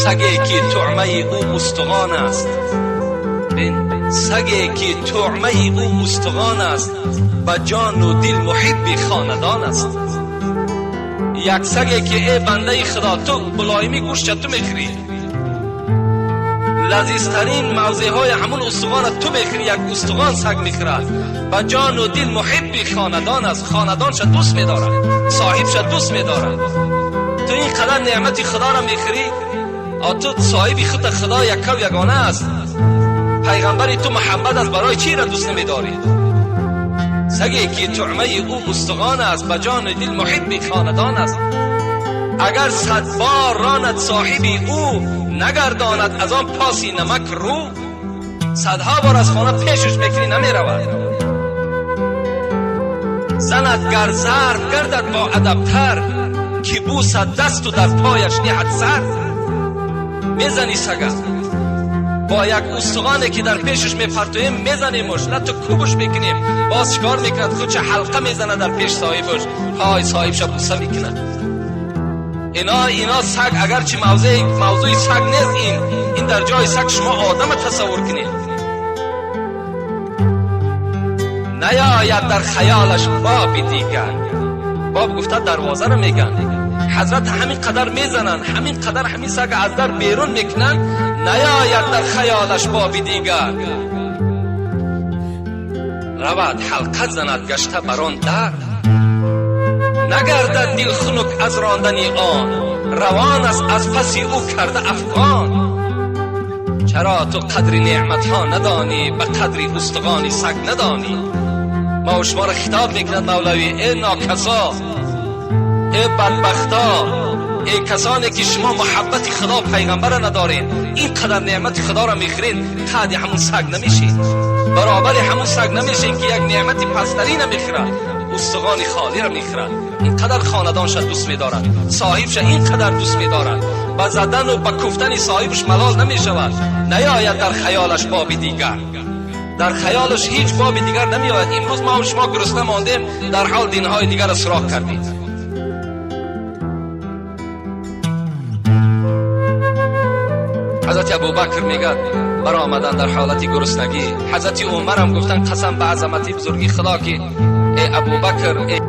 سگی که طعمه او استخوان است، سگی که طعمه او استخوان است، به جان و دل محب خاندان است. یک سگی که ای بنده خدا تو ملایمی گوشت تو میخوری، لذیذترین موضع های همون استخوان تو میخوری، یک استخوان سگ میخورد، به جان و دل محب خاندان است. خاندانش دوست میدارد، صاحبش دوست میدارد. تو این قدر نعمت خدا را میخوری، تو صاحب خود خدا یک و یگانه است. پیغمبر تو محمد است، برای چی را دوست نمیداری؟ سگی که طعمه او استخوان است، به جان دل محب خاندان است. اگر 100 بار راند صاحب او، نگرداند از آن پاسی نمک رو. 100 بار از خانه پیشش میکنی نمی رود. زند گر ضرب گردد با ادبتر، که بوسد دست و در پایش نهد سر. میزنی سگه با یک استخوانی که در پیشش میپرتویم، میزنیمش، لطو کوبش میکنیم، باز چکار میکند؟ خودش حلقه میزنه در پیش صاحبش، های صاحبش بوسه میکنه. اینا سگ اگرچه موضوع سگ نیست، این در جای سگ شما آدم تصور کنید. نیاید در خیالش باب دیگر، باب گفته دروازه رو میگن. حضرت همین قدر میزنن، همین قدر همین سگ از در بیرون میکنن، نیاید در خیالش باب دیگر. رود حلقه زند گشته بران در، نگردد دل خنک از راندنی آن. روان است از پسی او کرده افغان. چرا تو قدر نعمت ها ندانی، به قدر استخوان سگ ندانی؟ ما و شما را خطاب میکند مولوی، ای ناکسا، ای بدبختا، ای کسانی که شما محبت خدا پیغمبر را ندارین، این قدر نعمت خدا را میخورین، قد همون سگ نمیشین، برابر همون سگ نمیشین که یک نعمت پستری نمیخورد، استخوان خالی را میخورد. اینقدر خاندانش دوست میدارد، صاحبش اینقدر دوست میدارد، با زدن و با کفتن صاحبش ملال نمیشود. نیاید در خیالش باب دیگر، در خیالش هیچ باب دیگر نمیآید. امروز ما و شما گرسنه ماندیم، در حال دینهای دیگر را سراغ کردید. حضرت ابوبکر میگه برای آمدن در حالت گرسنگی. حضرت عمر هم گفتن قسم به عظمت بزرگی خدا که ای ابوبکر، ای